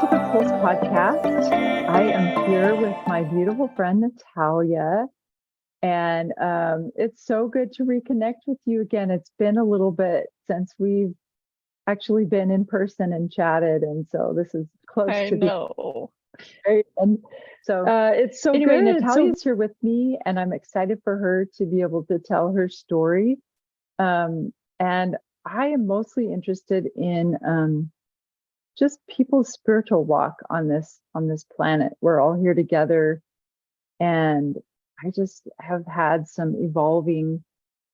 to the Pulse podcast. I am here with my beautiful friend Natalia, and it's so good to reconnect with you again. It's been a little bit since we've actually been in person and chatted, and so this is close I to the know. right. And so it's so Anyway, good. Natalia's here with me, and I'm excited for her to be able to tell her story. And I am mostly interested in just people's spiritual walk on this planet. We're all here together, and I just have had some evolving,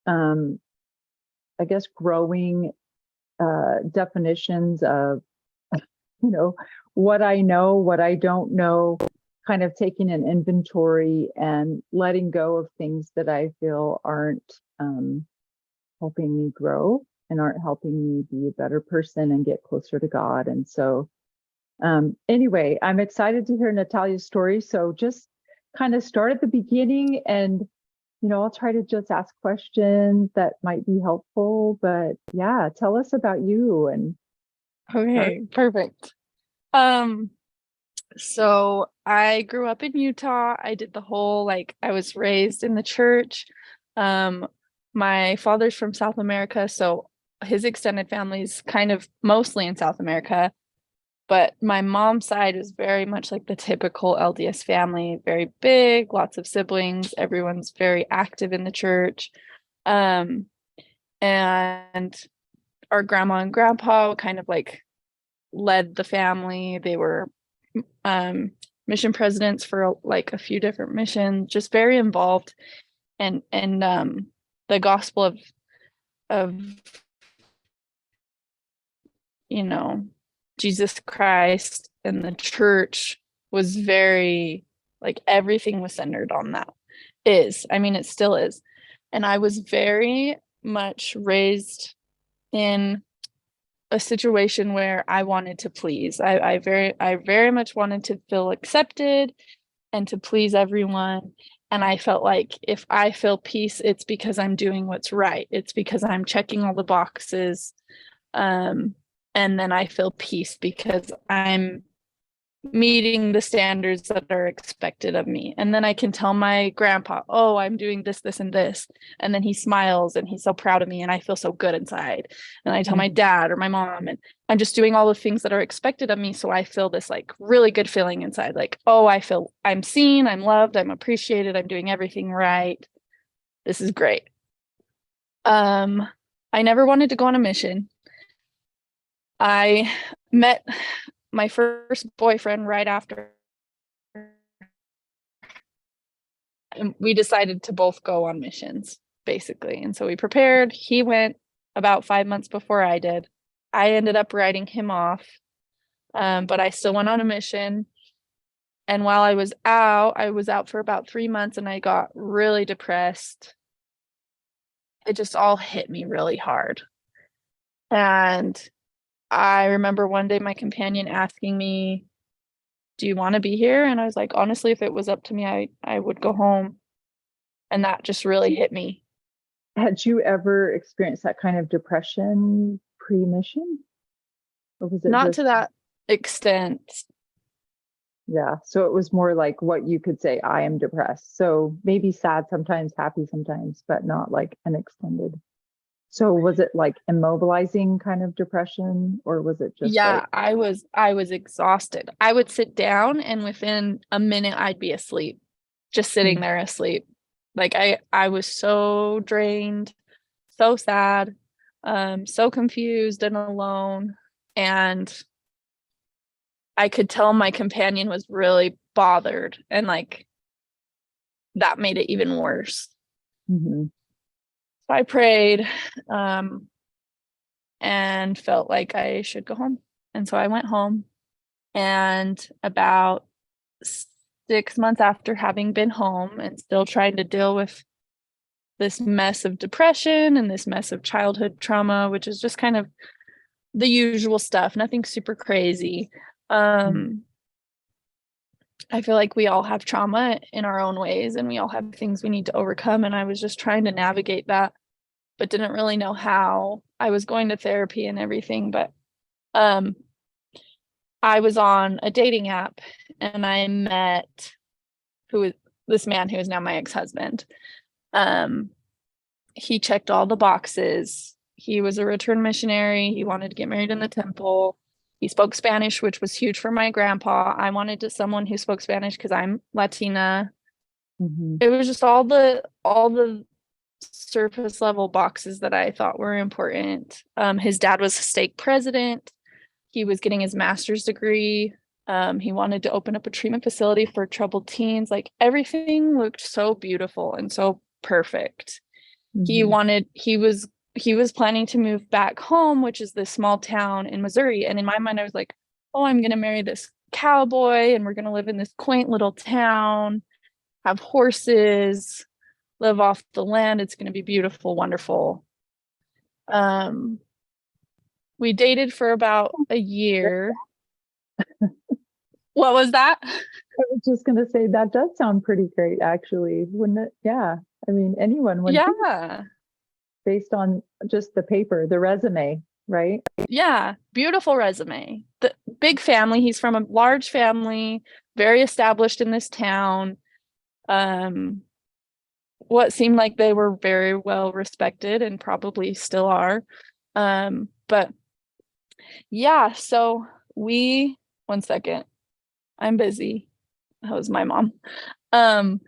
I guess, growing definitions of, what I know, what I don't know, kind of taking an inventory and letting go of things that I feel aren't helping me grow and aren't helping me be a better person and get closer to God. And so, anyway, I'm excited to hear Natalia's story. So just kind of start at the beginning, and I'll try to just ask questions that might be helpful. But yeah, tell us about you and Okay, perfect. So I grew up in Utah. I did the whole, I was raised in the church. My father's from South America, so his extended family's kind of mostly in South America. But my mom's side was very much like the typical LDS family, very big, lots of siblings. Everyone's very active in the church. And our grandma and grandpa kind of led the family. They were mission presidents for a few different missions, just very involved. And the gospel of Jesus Christ and the church was very, everything was centered on that. It still is. And I was very much raised in a situation where I wanted to please. I very much wanted to feel accepted and to please everyone. And I felt like if I feel peace, it's because I'm doing what's right. It's because I'm checking all the boxes. And then I feel peace because I'm meeting the standards that are expected of me. And then I can tell my grandpa, oh, I'm doing this, this, and this. And then he smiles and he's so proud of me and I feel so good inside. And I tell my dad or my mom, and I'm just doing all the things that are expected of me. So I feel this really good feeling inside, oh, I feel I'm seen, I'm loved, I'm appreciated, I'm doing everything right. This is great. I never wanted to go on a mission. I met my first boyfriend right after, and we decided to both go on missions, basically. And so we prepared. He went about 5 months before I did. I ended up writing him off, but I still went on a mission. And while I was out for about 3 months, and I got really depressed. It just all hit me really hard. And I remember one day my companion asking me, do you want to be here? And I was like, honestly, if it was up to me, I would go home. And that just really hit me. Had you ever experienced that kind of depression pre-mission? Or was it Not just to that extent. Yeah. So it was more like what you could say, I am depressed. So maybe sad sometimes, happy sometimes, but not like an extended. So was it like immobilizing kind of depression, or was it just Yeah, I was exhausted. I would sit down and within a minute I'd be asleep, just sitting there asleep. I was so drained, so sad, so confused and alone. And I could tell my companion was really bothered, and that made it even worse. Mm-hmm. So I prayed, and felt like I should go home. And so I went home, and about 6 months after having been home and still trying to deal with this mess of depression and this mess of childhood trauma, which is just kind of the usual stuff, nothing super crazy. I feel like we all have trauma in our own ways, and we all have things we need to overcome. And I was just trying to navigate that, but didn't really know how. I was going to therapy and everything, but I was on a dating app and I met who is this man who is now my ex-husband. Um, he checked all the boxes. He was a return missionary. He wanted to get married in the temple. He spoke Spanish, which was huge for my grandpa. I wanted someone who spoke Spanish because I'm Latina. Mhm. It was just all the surface level boxes that I thought were important. His dad was a stake president. He was getting his master's degree. He wanted to open up a treatment facility for troubled teens. Like everything looked so beautiful and so perfect. Mhm. He was planning to move back home, which is this small town in Missouri. And in my mind, I was like, oh, I'm gonna marry this cowboy and we're gonna live in this quaint little town, have horses, live off the land. It's gonna be beautiful, wonderful. Um, we dated for about a year. What was that? I was just going to say that does sound pretty great, actually, wouldn't it? Yeah. I mean, anyone would think Yeah. based on just the paper, the resume, right? Yeah. Beautiful resume. The big family. He's from a large family, very established in this town. Um, what seemed like they were very well respected and probably still are. But yeah, so we, one second, I'm busy. That was my mom. Um,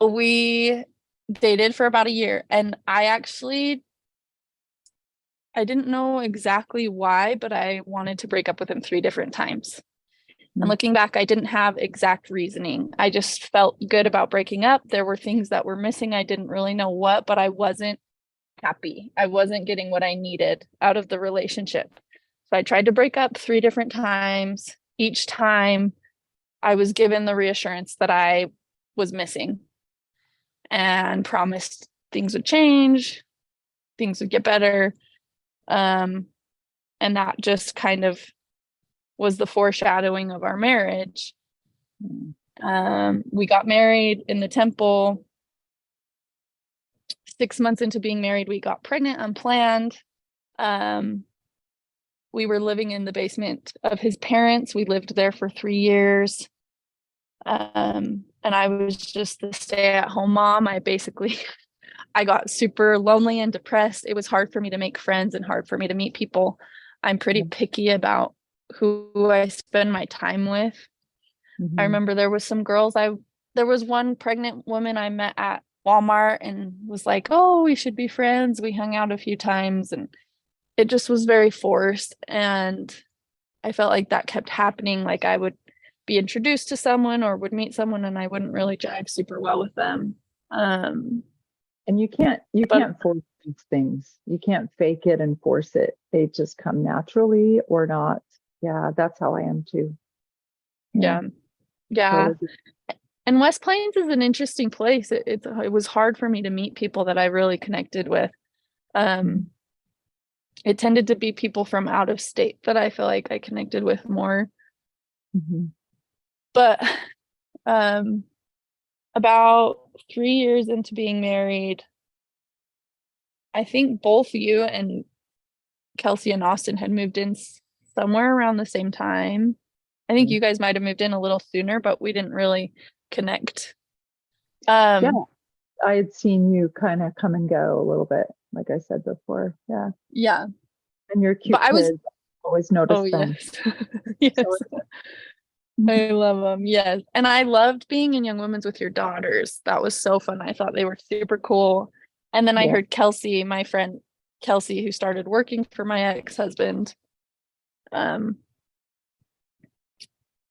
we dated for about a year and I didn't know exactly why, but I wanted to break up with him 3 different times. And Mm. looking back, I didn't have exact reasoning. I just felt good about breaking up. There were things that were missing. I didn't really know what, but I wasn't happy. I wasn't getting what I needed out of the relationship. So I tried to break up 3 different times. Each time I was given the reassurance that I was missing and promised things would change, things would get better. Um, and that just kind of was the foreshadowing of our marriage. Mm. We got married in the temple. 6 months into being married, we got pregnant unplanned. Um, we were living in the basement of his parents. We lived there for 3 years. And I was just the stay-at-home mom. I got super lonely and depressed. It was hard for me to make friends and hard for me to meet people. I'm pretty picky about who I spend my time with. I Mhm. remember there was one pregnant woman I met at Walmart and was like, "Oh, we should be friends." We hung out a few times and it just was very forced and I felt like that kept happening. Like I would be introduced to someone or would meet someone and I wouldn't really jive super well with them. Um, And you but can't force these things. You can't fake it and force it. They just come naturally or not. Yeah, that's how I am too. Yeah, yeah, yeah. totally. And West Plains is an interesting place. It was hard for me to meet people that I really connected with. Mhm. Um, it tended to be people from out of state that I feel like I connected with more. Mhm. But um, about 3 years into being married, I think both you and Kelsey and Austin had moved in somewhere around the same time. I think Mm. you guys might have moved in a little sooner, but we didn't really connect. Yeah, Um, I had seen you kind of come and go a little bit, like I said before. Yeah. yeah, And your but cute kids, always oh notice them. yes, yes, So Mhm. I love them. Yes, and I loved being in Young Women's with your daughters. That was so fun. I thought they were super cool. And then I Yeah. heard Kelsey, my friend Kelsey, who started working for my ex-husband. Um,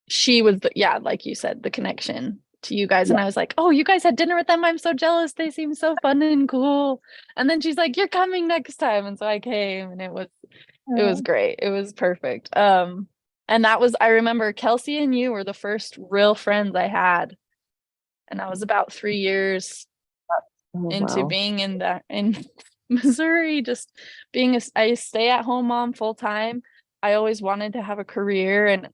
she was yeah, like you said, the connection to you guys. Yeah. And I was like, oh, you guys had dinner with them. I'm so jealous. They seem so fun and cool. And then she's like, you're coming next time. And so I came and it was Uh, great. It was perfect. And I remember Kelsey and you were the first real friends I had. And that was about 3 years oh, into wow. being in Missouri, just being a stay-at-home mom full time. I always wanted to have a career and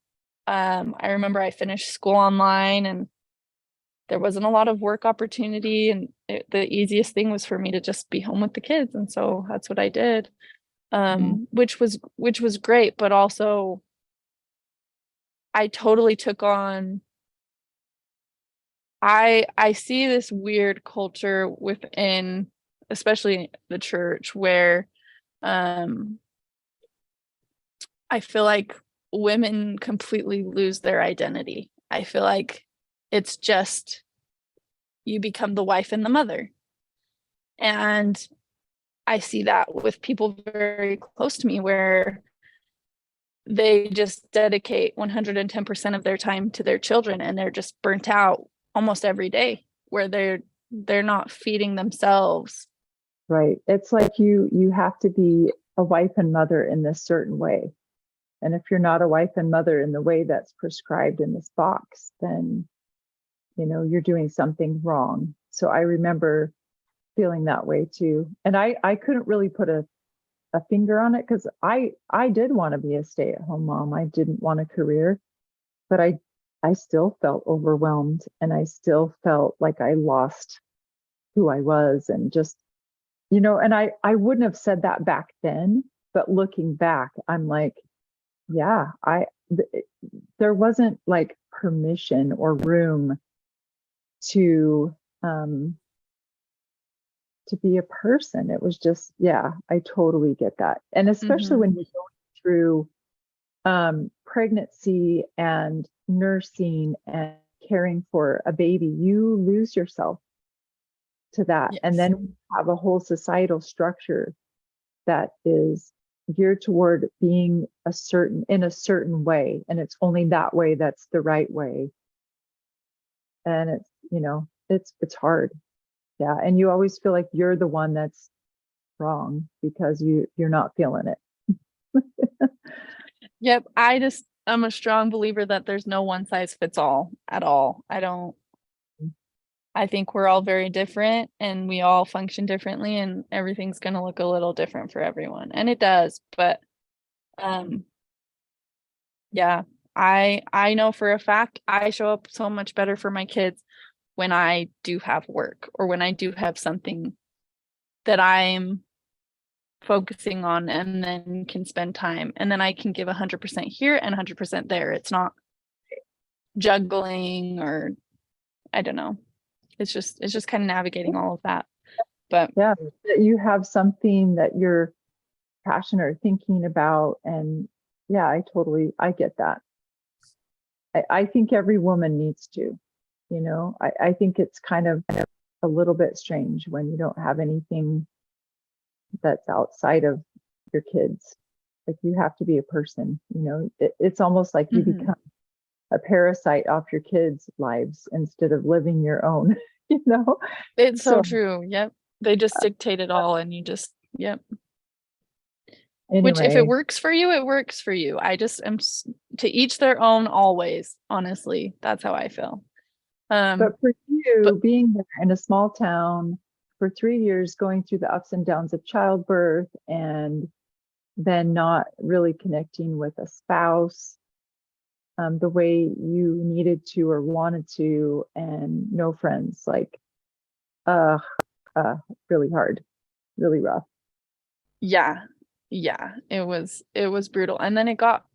I remember I finished school online and there wasn't a lot of work opportunity and the easiest thing was for me to just be home with the kids and so that's what I did. Mm. Which was great but also I totally took on, I see this weird culture within, especially the church, where I feel like women completely lose their identity. I feel like it's just you become the wife and the mother. And I see that with people very close to me where they just dedicate 110% of their time to their children, and they're just burnt out almost every day, where they're not feeding themselves. Right. It's like you have to be a wife and mother in this certain way. And if you're not a wife and mother in the way that's prescribed in this box, then you're doing something wrong. So I remember feeling that way too. And I couldn't really put a finger on it because I did want to be a stay-at-home mom. I didn't want a career, but I still felt overwhelmed, and I still felt like I lost who I was, and just and I wouldn't have said that back then, but looking back, I'm like, yeah, there wasn't like permission or room to be a person. It was just, yeah, I totally get that. And especially when you're going through pregnancy and nursing and caring for a baby, you lose yourself to that. Yes. And then we have a whole societal structure that is geared toward being in a certain way. And it's only that way that's the right way. And it's hard. Yeah. And you always feel like you're the one that's wrong because you're not feeling it. Yep. I'm a strong believer that there's no one size fits all at all. I think we're all very different and we all function differently, and everything's going to look a little different for everyone. And it does, but yeah, I know for a fact I show up so much better for my kids when I do have work, or when I do have something that I'm focusing on, and then can spend time, and then I can give 100% here and 100% there. It's not juggling, or I don't know. It's just kind of navigating all of that. But yeah, that you have something that you're passionate or thinking about. And yeah, I get that. I think every woman needs to, I think it's kind of a little bit strange when you don't have anything that's outside of your kids. Like, you have to be a person, it's almost like you become a parasite off your kids' lives instead of living your own, it's so true. Yep. They just dictate it all, and you just, yep. Which, if it anyway, works for you, it works for you. I just am to each their own always. Honestly, that's how I feel. but for you, but being there in a small town for 3 years, going through the ups and downs of childbirth, and then not really connecting with a spouse the way you needed to or wanted to, and no friends, like uh really hard, really rough. yeah, it was brutal, and then it got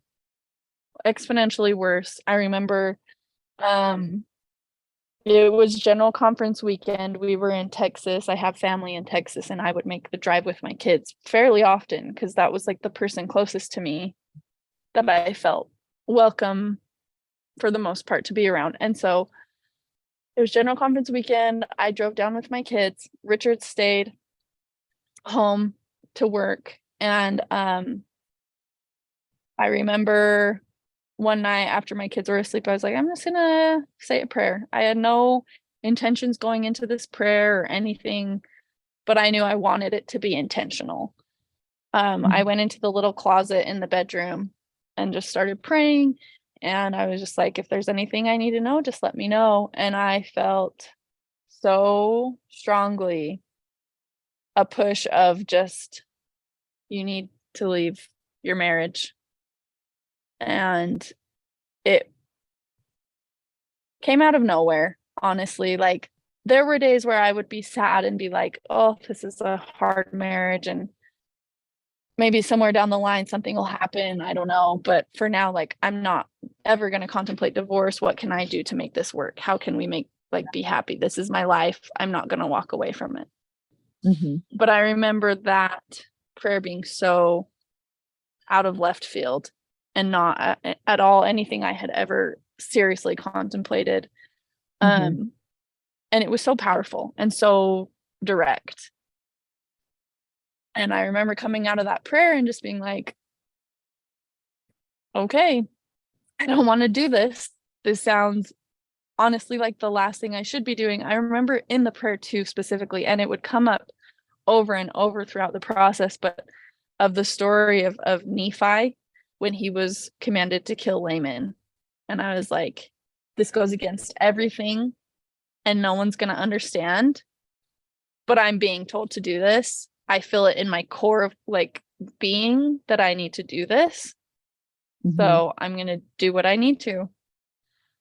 exponentially worse. I remember it was general conference weekend. We were in Texas. I have family in Texas, and I would make the drive with my kids fairly often because that was like the person closest to me that I felt welcome for the most part to be around. And so it was general conference weekend. I drove down with my kids. Richard stayed home to work. And I remember one night after my kids were asleep, I was like, I'm just gonna say a prayer. I had no intentions going into this prayer or anything, but I knew I wanted it to be intentional. I went into the little closet in the bedroom and just started praying. And I was just like, if there's anything I need to know, just let me know. And I felt so strongly a push of just, you need to leave your marriage. And it came out of nowhere, honestly. Like, there were days where I would be sad and be like, oh, this is a hard marriage, and maybe somewhere down the line something will happen. I don't know. But for now, like, I'm not ever going to contemplate divorce, what can I do to make this work? How can we make, like, be happy? This is my life. I'm not going to walk away from it. Mm-hmm. But I remember that prayer being so out of left field and not at all anything I had ever seriously contemplated. Mm-hmm. And it was so powerful and so direct. And I remember coming out of that prayer and just being like, okay, I don't want to do this. This sounds honestly like the last thing I should be doing. I remember in the prayer too, specifically, and it would come up over and over throughout the process, but of the story of Nephi when he was commanded to kill Laman. And I was like, this goes against everything and no one's going to understand, but I'm being told to do this. I feel it in my core of like being that I need to do this. Mm-hmm. So I'm going to do what I need to.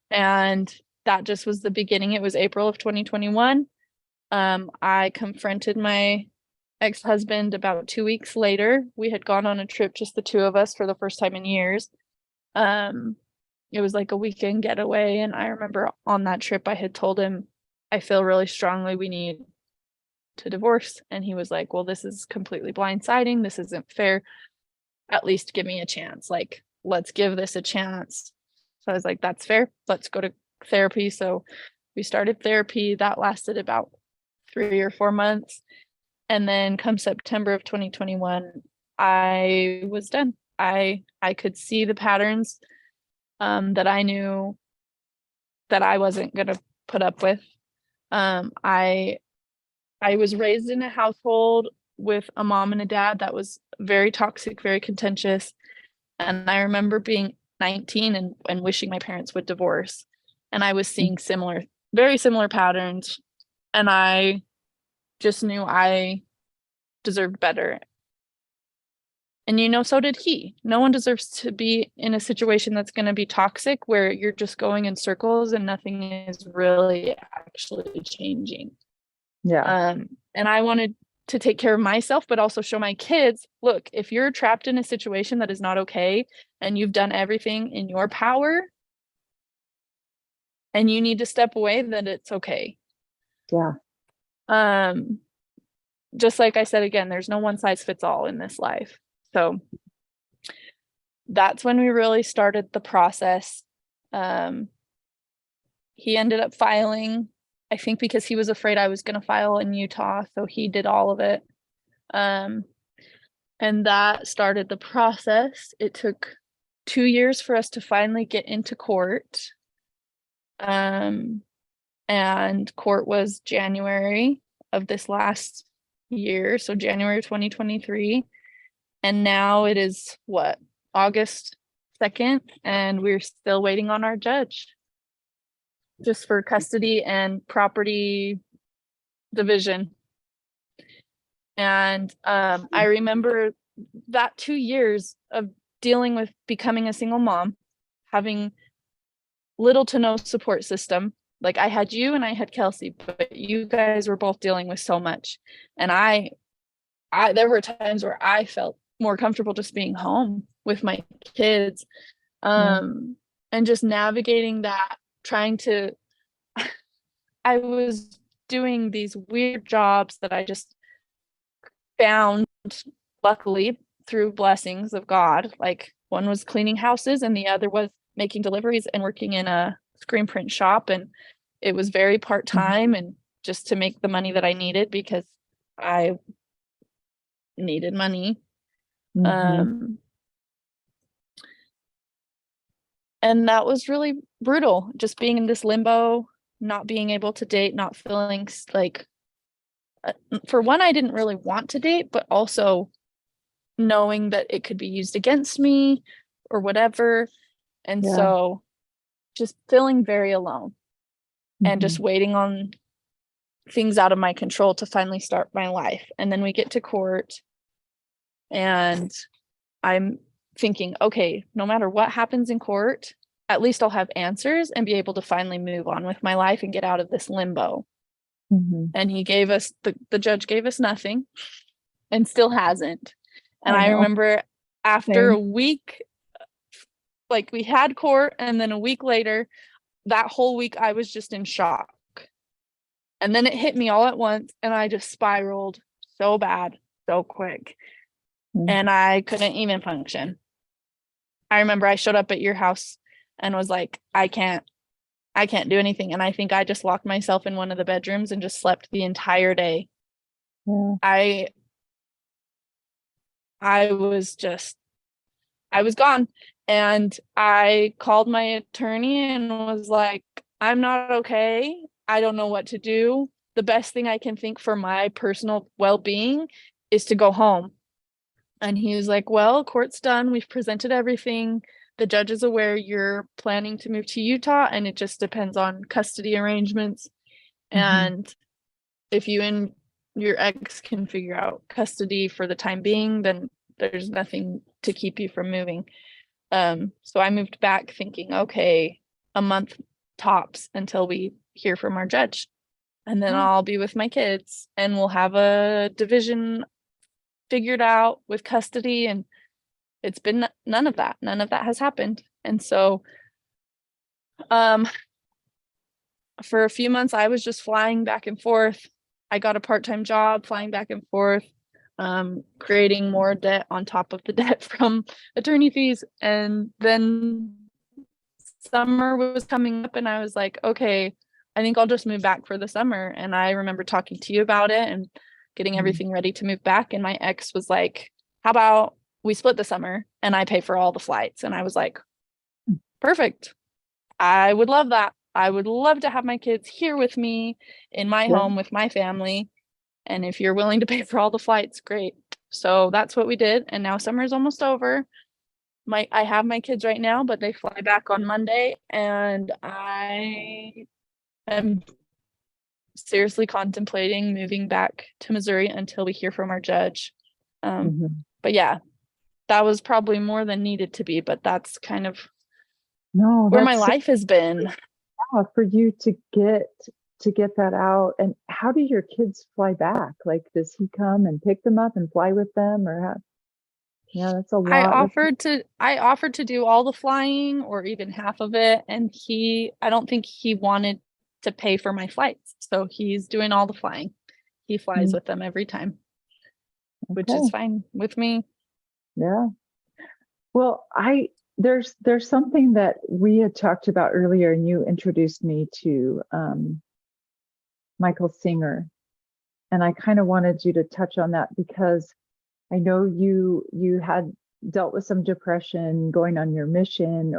And that just was the beginning. It was April of 2021. I confronted my ex-husband about 2 weeks later. We had gone on a trip, just the two of us, for the first time in years. It was like a weekend getaway. And I remember on that trip, I had told him, I feel really strongly we need to divorce. And he was like, well, this is completely blindsiding. This isn't fair. At least give me a chance. Like, let's give this a chance. So I was like, that's fair. Let's go to therapy. So we started therapy. That lasted about 3 or 4 months. And then come September of 2021, I was done. I could see the patterns that I knew that I wasn't going to put up with. I was raised in a household with a mom and a dad that was very toxic, very contentious. And I remember being 19 and wishing my parents would divorce. And I was seeing very similar patterns. And I just knew I deserved better. And so did he. No one deserves to be in a situation that's going to be toxic, where you're just going in circles and nothing is really actually changing. Yeah. And I wanted to take care of myself, but also show my kids, look, if you're trapped in a situation that is not okay and you've done everything in your power and you need to step away, then it's okay. Yeah. Just like I said, again, there's no one size fits all in this life. So that's when we really started the process. He ended up filing, I think because he was afraid I was going to file in Utah. So he did all of it. And that started the process. It took 2 years for us to finally get into court. And court was January of this last year. So January 2023. And now it is August 2nd, and we're still waiting on our judge just for custody and property division. And I remember that 2 years of dealing with becoming a single mom, having little to no support system. Like, I had you and I had Kelsey, but you guys were both dealing with so much. And I there were times where I felt more comfortable just being home with my kids, and just navigating that, I was doing these weird jobs that I just found, luckily, through blessings of God. Like, one was cleaning houses and the other was making deliveries and working in a screen print shop. And it was very part-time and just to make the money that I needed, because I needed money. And that was really brutal, just being in this limbo, not being able to date, not feeling like, for one, I didn't really want to date, but also knowing that it could be used against me or whatever. And so just feeling very alone and just waiting on things out of my control to finally start my life. And then we get to court and I'm thinking, okay, no matter what happens in court, at least I'll have answers and be able to finally move on with my life and get out of this limbo. And he gave us, the judge gave us nothing and still hasn't. And I remember after a week like we had court, and then a week later, that whole week I was just in shock. And then it hit me all at once, and I just spiraled so bad, so quick. And I couldn't even function. I remember I showed up at your house and was like, I can't do anything. And I think I just locked myself in one of the bedrooms and just slept the entire day. Yeah. I was gone. And I called my attorney and was like, I'm not okay. I don't know what to do. The best thing I can think for my personal well-being is to go home. And he was like, well, court's done. We've presented everything. The judge is aware you're planning to move to Utah, and it just depends on custody arrangements. And if you and your ex can figure out custody for the time being, then there's nothing to keep you from moving. So I moved back thinking, okay, a month tops until we hear from our judge. And then I'll be with my kids, and we'll have a division figured out with custody. And it's been none of that has happened. And so for a few months I was just flying back and forth. I got a part-time job flying back and forth, creating more debt on top of the debt from attorney fees. And then summer was coming up, and I was like, okay, I think I'll just move back for the summer. And I remember talking to you about it and getting everything ready to move back. And my ex was like, how about we split the summer and I pay for all the flights? And I was like, perfect. I would love that. I would love to have my kids here with me in my home with my family. And if you're willing to pay for all the flights, great. So that's what we did. And now summer's almost over. I have my kids right now, but they fly back on Monday, and I am seriously contemplating moving back to Missouri until we hear from our judge. But yeah, that was probably more than needed to be, but that's kind of where my life has been. For you to get that out. And how do your kids fly back? Like, does he come and pick them up and fly with them, or how? Yeah, that's a lot. I offered to do all the flying or even half of it, and I don't think he wanted to pay for my flights. So he's doing all the flying. He flies with them every time, which is fine with me. Yeah. Well, there's something that we had talked about earlier, and you introduced me to Michael Singer. And I kind of wanted you to touch on that, because I know you had dealt with some depression going on your mission,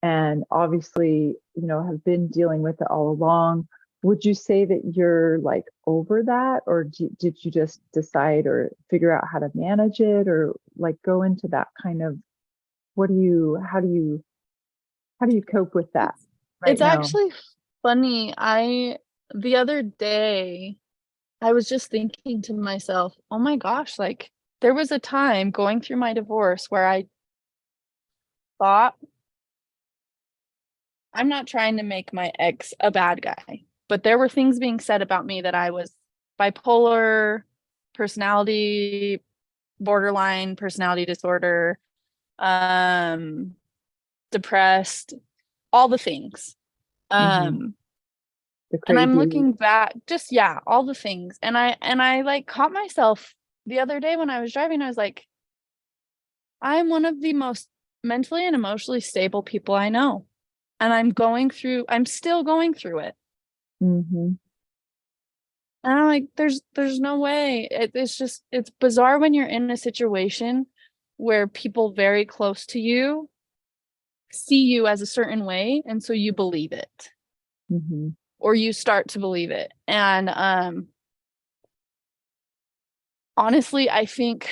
and obviously, have been dealing with it all along. Would you say that you're like over that, or did you just decide or figure out how to manage it, or like go into that kind of, how do you cope with that right It's now? Actually funny. The other day, I was just thinking to myself, oh my gosh, like there was a time going through my divorce where I thought, I'm not trying to make my ex a bad guy, but there were things being said about me that I was bipolar, personality, borderline personality disorder, depressed, all the things. And I'm looking back, just all the things. And I like caught myself the other day when I was driving. I was like, I'm one of the most mentally and emotionally stable people I know. And I'm still going through it. And I'm like, there's no way. It's bizarre when you're in a situation where people very close to you see you as a certain way, and so you believe it. Or you start to believe it. And honestly, I think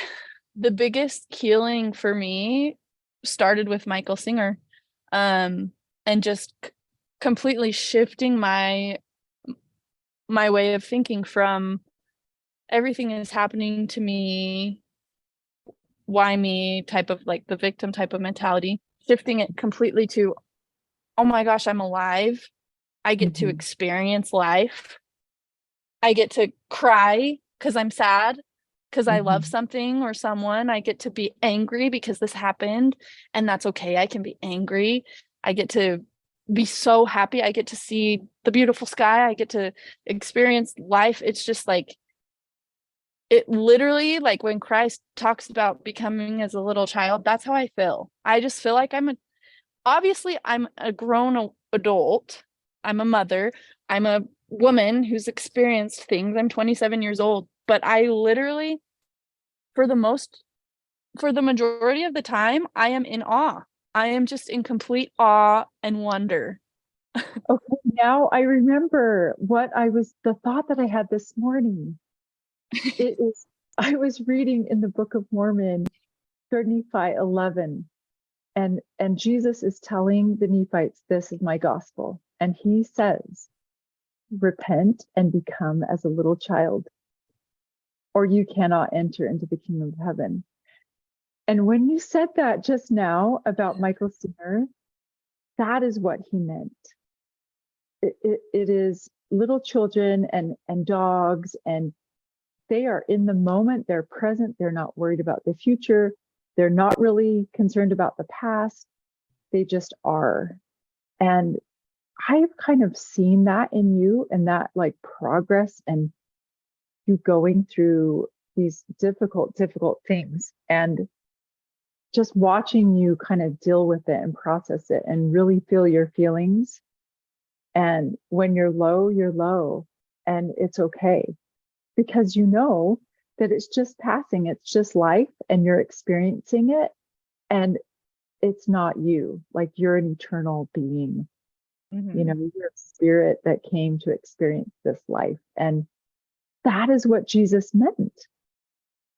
the biggest healing for me started with Michael Singer, and just completely shifting my way of thinking from everything is happening to me, why me type of, like the victim type of mentality, shifting it completely to, oh my gosh, I'm alive. I get to experience life. I get to cry because I'm sad, because I love something or someone. I get to be angry because this happened, and that's okay. I can be angry. I get to be so happy. I get to see the beautiful sky. I get to experience life. It's just like, it literally, like when Christ talks about becoming as a little child, that's how I feel. I just feel like obviously I'm a grown adult. I'm a mother. I'm a woman who's experienced things. I'm 27 years old, but I literally, for the majority of the time, I am in awe. I am just in complete awe and wonder. Okay, now I remember the thought that I had this morning. It is, I was reading in the Book of Mormon, 3 Nephi 11, and Jesus is telling the Nephites, this is my gospel. And he says, repent and become as a little child, or you cannot enter into the kingdom of heaven. And when you said that just now about Michael Singer, that is what he meant. It is little children and dogs, and they are in the moment, they're present, they're not worried about the future, they're not really concerned about the past, they just are. And I've kind of seen that in you, and that like progress, and you going through these difficult things, and just watching you kind of deal with it and process it and really feel your feelings. And when you're low, and it's okay, because you know that it's just passing, it's just life, and you're experiencing it, and it's not you. Like, you're an eternal being, you know, you're a spirit that came to experience this life, and that is what Jesus meant.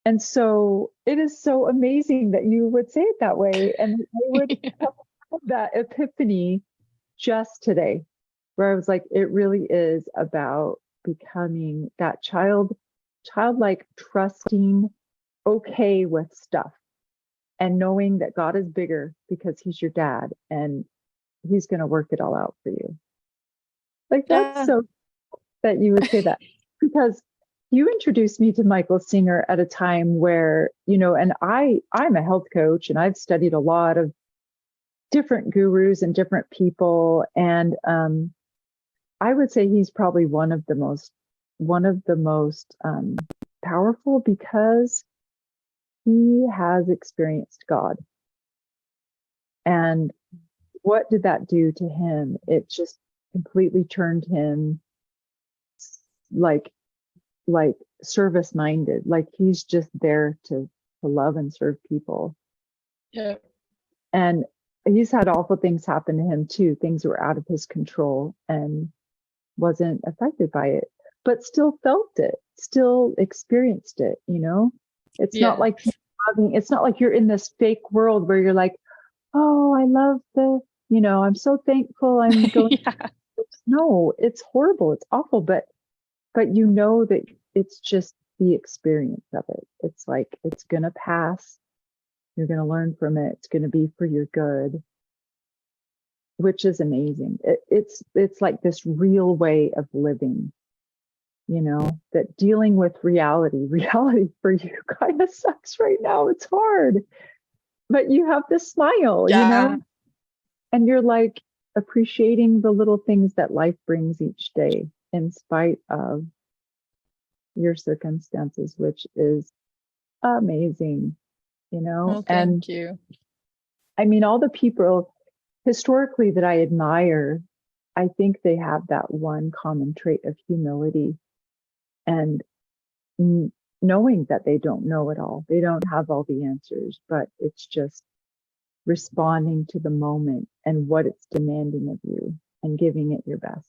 And so it is so amazing that you would say it that way, and I would have that epiphany just today, where I was like, it really is about becoming that childlike, trusting, okay with stuff, and knowing that God is bigger because he's your dad and he's going to work it all out for you. Like, that's Yeah. so that you would say that, because you introduced me to Michael Singer at a time where, you know, and I'm a health coach, and I've studied a lot of different gurus and different people. And I would say he's probably one of the most powerful, because he has experienced God. And what did that do to him? It just completely turned him like service minded. Like, he's just there to love and serve people. Yeah. And he's had awful things happen to him too. Things were out of his control, and wasn't affected by it, but still felt it, still experienced it, you know? It's not like it's not like you're in this fake world where you're like, oh, I love I'm so thankful I'm going. Yeah. No, it's horrible, it's awful, but you know that it's just the experience of it. It's like, it's gonna pass. You're gonna learn from it. It's gonna be for your good, which is amazing. It's like this real way of living, you know, that dealing with reality for you kind of sucks right now. It's hard, but you have this smile, you know, and you're like appreciating the little things that life brings each day in spite of your circumstances, which is amazing, you know. Well, And thank you. I mean, all the people historically that I admire, I think they have that one common trait of humility, and knowing that they don't know it all. They don't have all the answers, but it's just responding to the moment and what it's demanding of you, and giving it your best,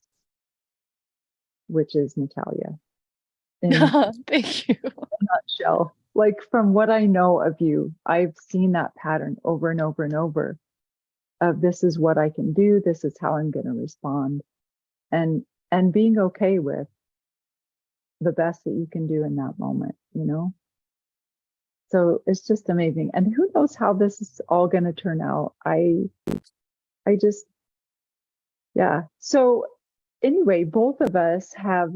which is Natalia. In a Thank you. nutshell, like, from what I know of you, I've seen that pattern over and over and over of, this is what I can do, this is how I'm going to respond, and being okay with the best that you can do in that moment, you know? So it's just amazing. And who knows how this is all going to turn out. I just, yeah. So anyway, both of us have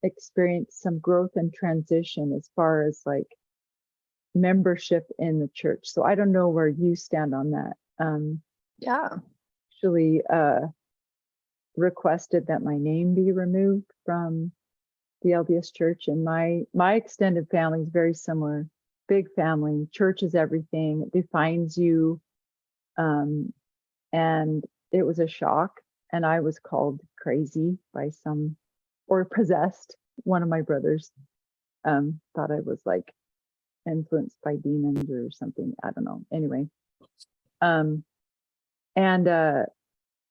experienced some growth and transition as far as like membership in the church. So I don't know where you stand on that. Yeah. Actually requested that my name be removed from the LDS church, and my extended family is very similar. Big family, church is everything, it defines you. And it was a shock, and I was called crazy by some, or possessed. One of my brothers thought I was like influenced by demons or something. I don't know. Anyway,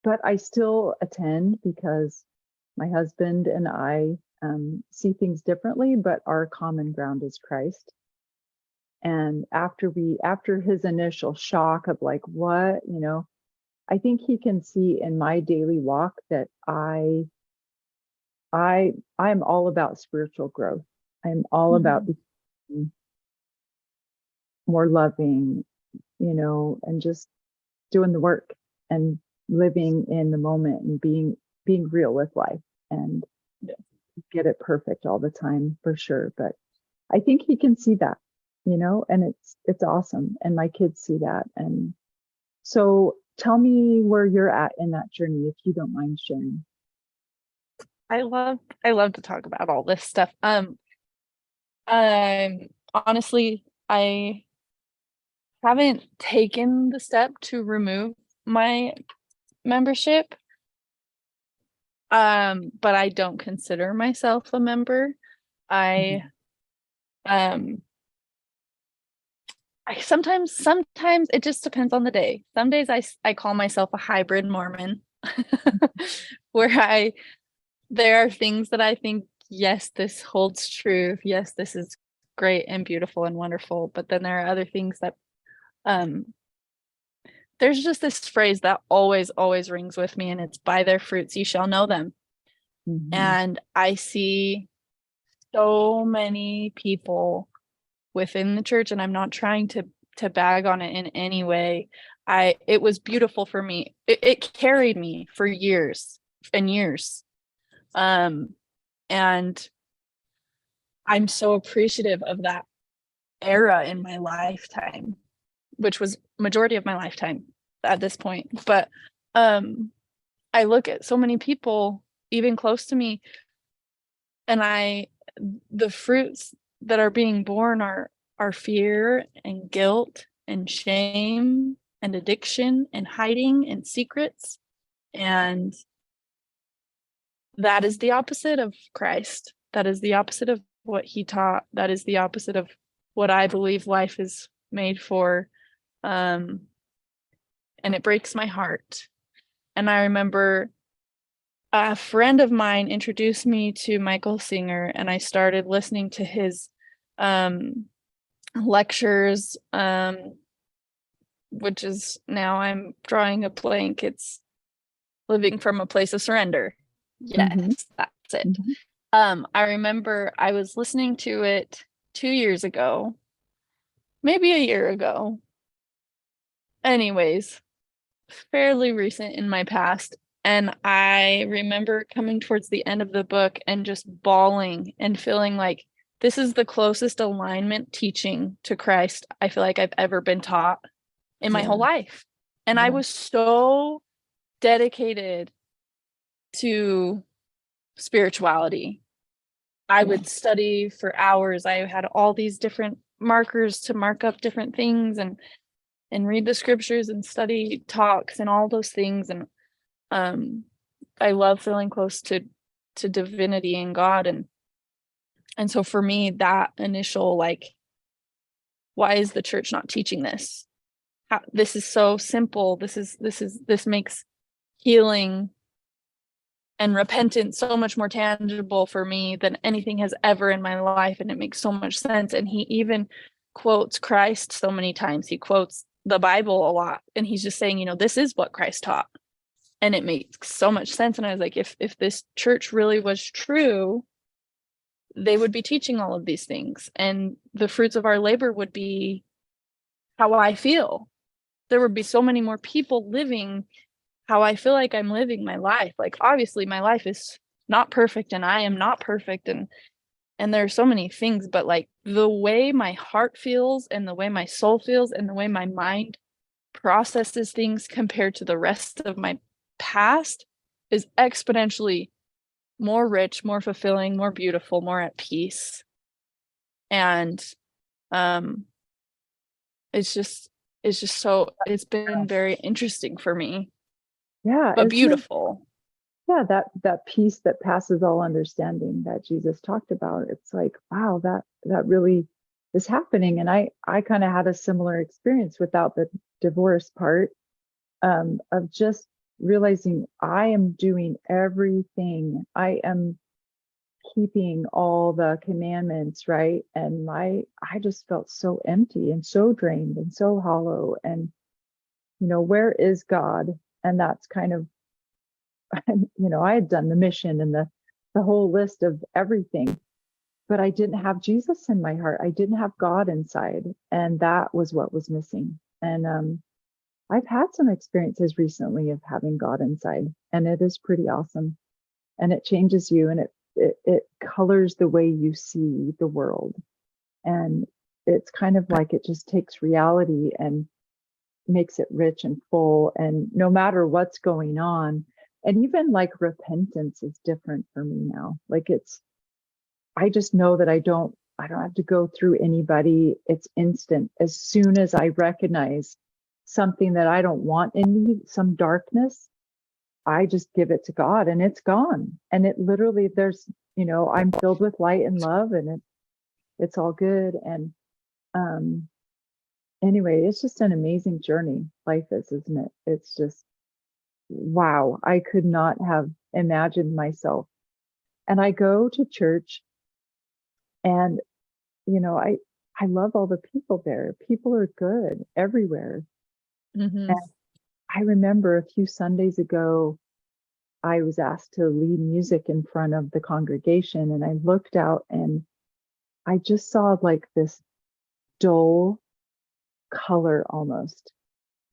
but I still attend because my husband and I see things differently, but our common ground is Christ. And after his initial shock of like, what, I think he can see in my daily walk that I'm all about spiritual growth. I'm all about becoming more loving, and just doing the work and living in the moment and being real with life, and get it perfect all the time for sure. But I think he can see that, and it's awesome. And my kids see that. And so tell me where you're at in that journey, if you don't mind sharing. I love to talk about all this stuff. Honestly, I haven't taken the step to remove my membership. But I don't consider myself a member. I sometimes it just depends on the day. Some days I call myself a hybrid Mormon, where there are things that I think, yes, this holds true. Yes, this is great and beautiful and wonderful. But then there are other things that there's just this phrase that always rings with me, and it's, by their fruits you shall know them. And I see so many people within the church, and I'm not trying to bag on it in any way. It was beautiful for me. It carried me for years and years. And I'm so appreciative of that era in my lifetime, which was majority of my lifetime at this point. But I look at so many people even close to me, and the fruits that are being born are fear and guilt and shame and addiction and hiding and secrets. And that is the opposite of Christ. That is the opposite of what he taught. That is the opposite of what I believe life is made for. And it breaks my heart. And I remember a friend of mine introduced me to Michael Singer, and I started listening to his lectures, which is, now I'm drawing a blank. It's Living from a Place of Surrender. Yes, that's it. I remember I was listening to it 2 years ago, maybe a year ago. Anyways, fairly recent in my past. And I remember coming towards the end of the book and just bawling and feeling like this is the closest alignment teaching to Christ I feel like I've ever been taught in my whole life. And I was so dedicated to spirituality. I would study for hours. I had all these different markers to mark up different things, and read the scriptures and study talks and all those things. And I love feeling close to divinity and God. And so for me, that initial, like, why is the church not teaching this? This is so simple. This makes healing and repentance so much more tangible for me than anything has ever in my life. And it makes so much sense. And he even quotes Christ so many times. He quotes the Bible a lot. And he's just saying, this is what Christ taught. And it makes so much sense. And I was like, if this church really was true, they would be teaching all of these things. And the fruits of our labor would be how I feel. There would be so many more people living how I feel like I'm living my life. Like, obviously my life is not perfect, and I am not perfect, and there are so many things, but like the way my heart feels and the way my soul feels and the way my mind processes things compared to the rest of my past is exponentially more rich, more fulfilling, more beautiful, more at peace. And um it's just it's been very interesting for me, Yeah, but isn't it? beautiful. Yeah, that peace that passes all understanding that Jesus talked about. It's like, wow, that really is happening. And I kind of had a similar experience without the divorce part, of just realizing I am doing everything. I am keeping all the commandments, right? And I just felt so empty and so drained and so hollow. And where is God? And that's kind of, I had done the mission and the whole list of everything, but I didn't have Jesus in my heart. I didn't have God inside, and that was what was missing. And I've had some experiences recently of having God inside, and it is pretty awesome. And it changes you, and it colors the way you see the world. And it's kind of like it just takes reality and makes it rich and full. And no matter what's going on, and even like repentance is different for me now. Like I just know that I don't have to go through anybody. It's instant. As soon as I recognize something that I don't want in me, some darkness, I just give it to God and it's gone. And it literally, I'm filled with light and love, and it's all good. And um anyway, it's just an amazing journey. Life is, isn't it? It's just, wow. I could not have imagined myself. And I go to church, and you know, I I love all the people there. People are good everywhere. Mhm. And I remember a few Sundays ago, I was asked to lead music in front of the congregation, and I looked out and I just saw like this dull color almost,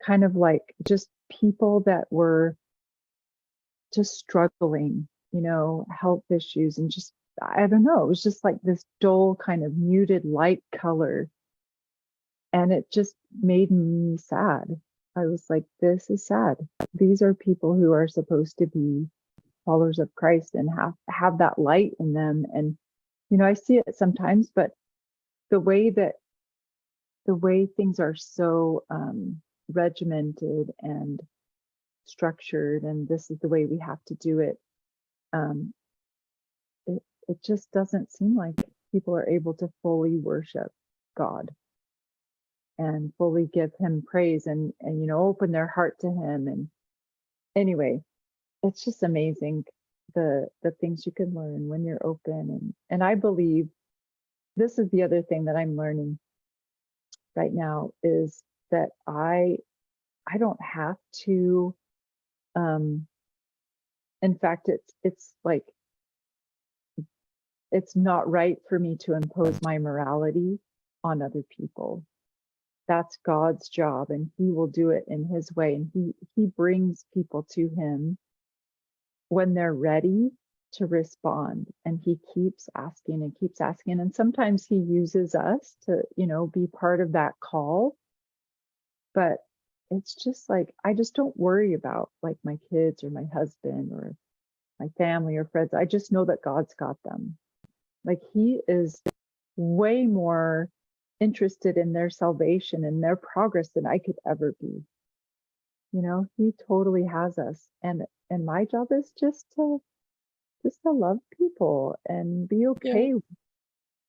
kind of like just people that were just struggling, health issues, and just, I don't know, it was just like this dull kind of muted light color. And it just made me sad. I was like, this is sad. These are people who are supposed to be followers of Christ and have that light in them. And I see it sometimes, but the way that the way things are so regimented and structured, and this is the way we have to do it, um, it just doesn't seem like people are able to fully worship God and fully give him praise, and open their heart to him. And anyway, it's just amazing, the things you can learn when you're open. And I believe this is the other thing that I'm learning right now, is that I don't have to, um in fact, it's like it's not right for me to impose my morality on other people. That's God's job, and he will do it in his way, and he brings people to him when they're ready to respond. And he keeps asking and keeps asking, and sometimes he uses us to be part of that call. But it's just like, I just don't worry about like my kids or my husband or my family or friends. I just know that God's got them. Like he is way more interested in their salvation and their progress than I could ever be. He totally has us. And my job is just to love people and be Yeah. okay with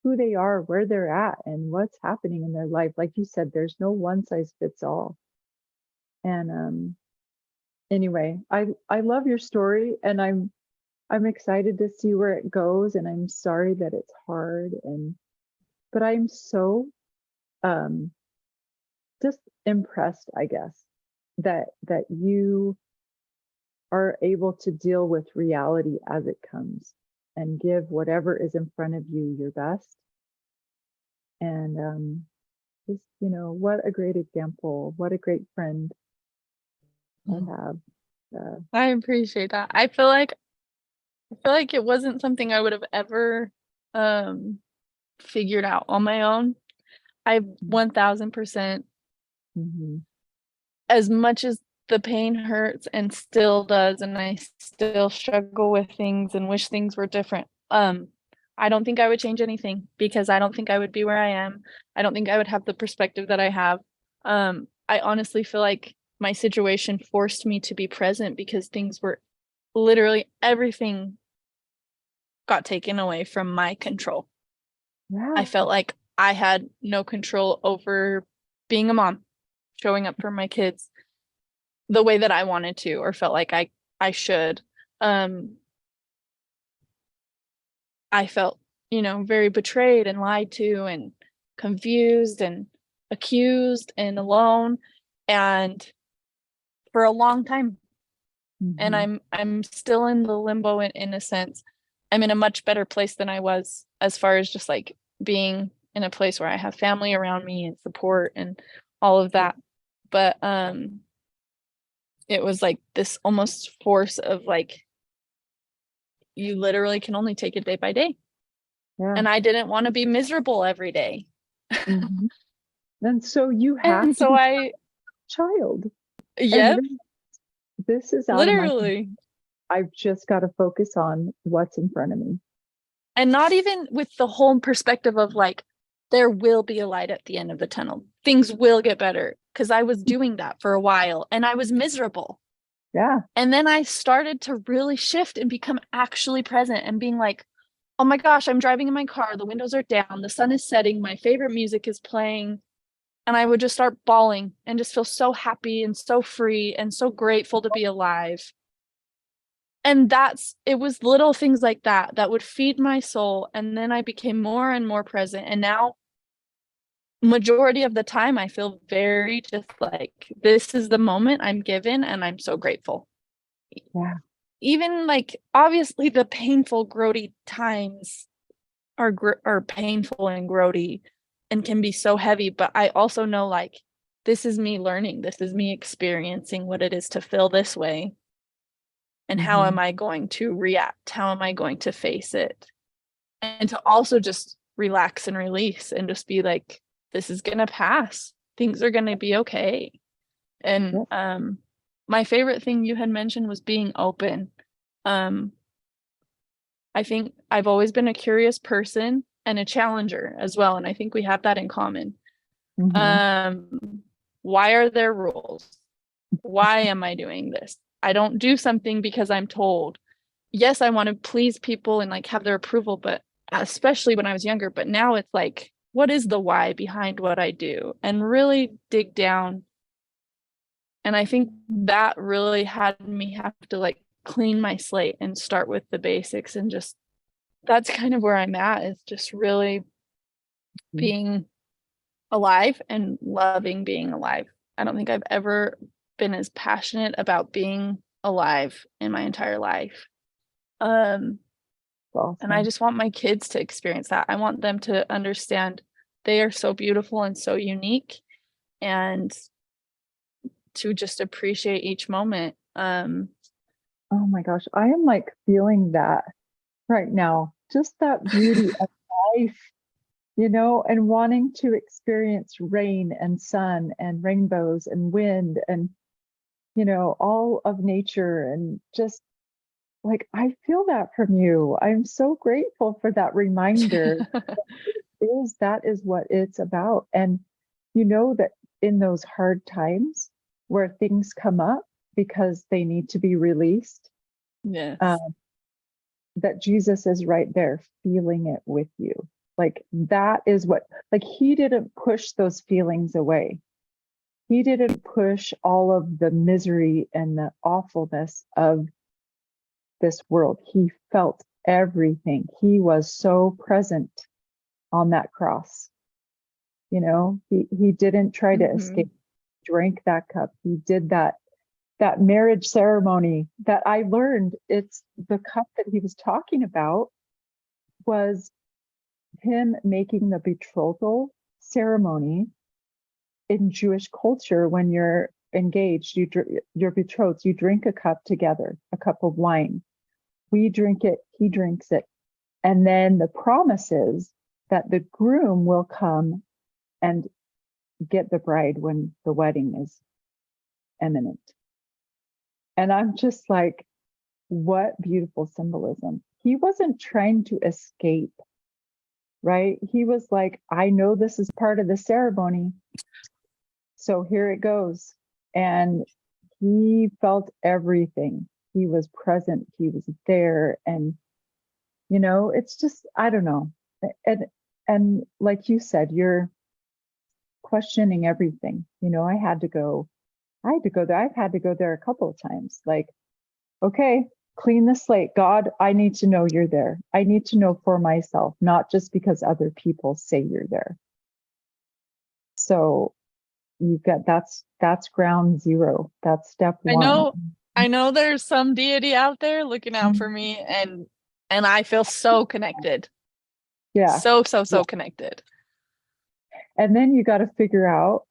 who they are, where they're at, and what's happening in their life. Like you said, there's no one size fits all. And anyway, I love your story, and I'm excited to see where it goes, and I'm sorry that it's hard. And but I'm so um just impressed, I guess, that you are able to deal with reality as it comes and give whatever is in front of you your best. And just, what a great example, what a great friend I Mhm. have. I appreciate that. I feel like I feel like it wasn't something I would have ever figured out on my own. I 1000%, Mhm. as much as the pain hurts and still does, and I still struggle with things and wish things were different. I don't think I would change anything because I don't think I would be where I am. I don't think I would have the perspective that I have. I honestly feel like my situation forced me to be present because things were literally everything got taken away from my control. I Yeah. felt like I had no control over being a mom, showing up for my kids the way that I wanted to or felt like I should. Um, I felt, very betrayed and lied to and confused and accused and alone and for a long time. And Mhm. I'm still in the limbo in a sense. I'm in a much better place than I was as far as just like being in a place where I have family around me and support and all of that. But it was like this almost force of like you literally can only take it day by day. Yeah. And I didn't want to be miserable every day. Mhm. And so you have And to so be I, a child. And yep, this is out of my control. literally. I've just got to focus on what's in front of me. And not even with the whole perspective of like, there will be a light at the end of the tunnel. Things will get better. Cause I was doing that for a while and I was miserable. Yeah. And then I started to really shift and become actually present and being like, oh my gosh, I'm driving in my car. The windows are down. The sun is setting. My favorite music is playing. And I would just start bawling and just feel so happy and so free and so grateful to be alive. And it was little things like that that would feed my soul. And then I became more and more present. And now, majority of the time, I feel very just like this is the moment I'm given, and I'm so grateful. Yeah. Even like obviously the painful, grody times are painful and grody and can be so heavy, but I also know like this is me learning, this is me experiencing what it is to feel this way. And how am Mhm. I going to react? How am I going to face it? And to also just relax and release and just be like, this is going to pass. Things are going to be okay. And Yep. my favorite thing you had mentioned was being open. Um, I think I've always been a curious person and a challenger as well. And I think we have that in common. Mhm. Um, why are there rules? Why am I doing this? I don't do something because I'm told. Yes, I want to please people and like have their approval, but especially when I was younger, but now it's like, what is the why behind what I do? And really dig down. And I think that really had me have to like clean my slate and start with the basics and just that's kind of where I'm at is just really Mhm. being alive and loving being alive. I don't think I've ever been as passionate about being alive in my entire life. Um, and I Awesome. just want my kids to experience that. I want them to understand they are so beautiful and so unique and to just appreciate each moment. Oh my gosh. I am like feeling that right now. Just that beauty of life, and wanting to experience rain and sun and rainbows and wind and, all of nature and just like I feel that from you. I'm so grateful for that reminder. That is what it's about. And you know that in those hard times where things come up because they need to be released, Yes. um, that Jesus is right there feeling it with you. Like that is what, like he didn't push those feelings away. He didn't push all of the misery and the awfulness of this world. He felt everything. He was so present on that cross. He didn't try to Mm-hmm. escape, drank that cup. He did that marriage ceremony that I learned. It's the cup that he was talking about was him making the betrothal ceremony in Jewish culture. When you're engaged, you're betrothed, you drink a cup together, a cup of wine. We drink it, he drinks it. And then the promise is that the groom will come and get the bride when the wedding is imminent. And I'm just like, what beautiful symbolism. He wasn't trying to escape, right? He was like, I know this is part of the ceremony, so here it goes. And he felt everything. He was present, he was there. And, it's just, I don't know. And like you said, you're questioning everything. I had to go there. I've had to go there a couple of times. Like, okay, clean the slate. God, I need to know you're there. I need to know for myself, not just because other people say you're there. So you've got that's ground zero. That's step one. I know there's some deity out there looking out for me, and I feel so connected. Yeah. So connected. And then you got to figure out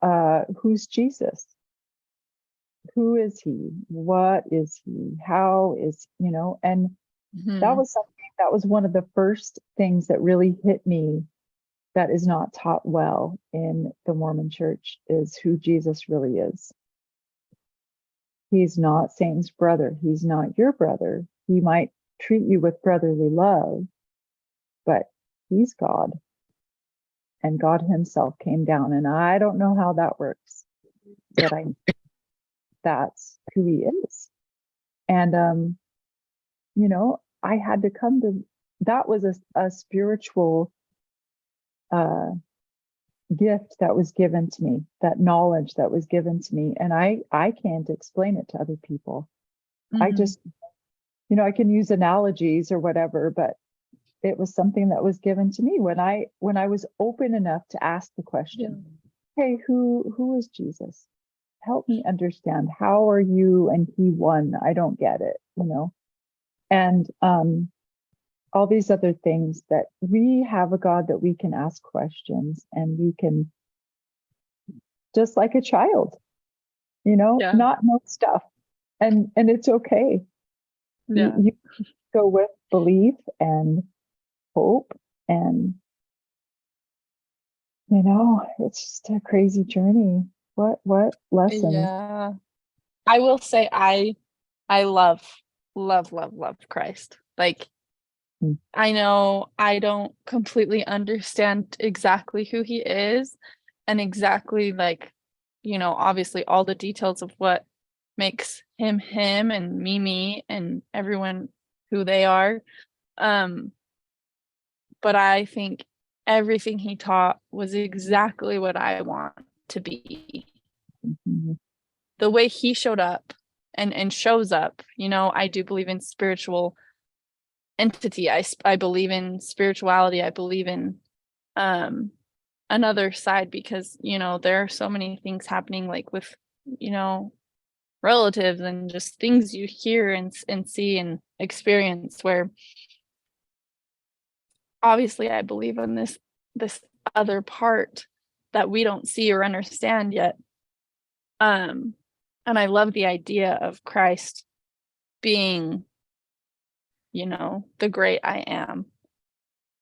who's Jesus. Who is he? What is he? How is, and that was one of the first things that really hit me that is not taught well in the Mormon church, is who Jesus really is. He's not Satan's brother. He's not your brother. He might treat you with brotherly love, but he's God. And God himself came down. And I don't know how that works, but that's who he is. And, I had to come to, that was a spiritual gift that was given to me, that knowledge that was given to me. And I can't explain it to other people. I just, I can use analogies or whatever, but it was something that was given to me when I was open enough to ask the question, hey, who is Jesus? Help me understand. How are you and he one? I don't get it, and all these other things, that we have a God that we can ask questions, and we can, just like a child, not know stuff, and it's okay. You go with belief and hope, and it's just a crazy journey. What lessons? Yeah. I will say I love Christ. Like, I know I don't completely understand exactly who he is, and exactly, like, obviously all the details of what makes him him and me and everyone who they are. But I think everything he taught was exactly what I want to be. The way he showed up and shows up, I do believe in spiritual entity. I believe in spirituality. I believe in another side, because there are so many things happening, like with relatives and just things you hear and see and experience, where obviously I believe in this other part that we don't see or understand yet. And I love the idea of Christ being, the great I am.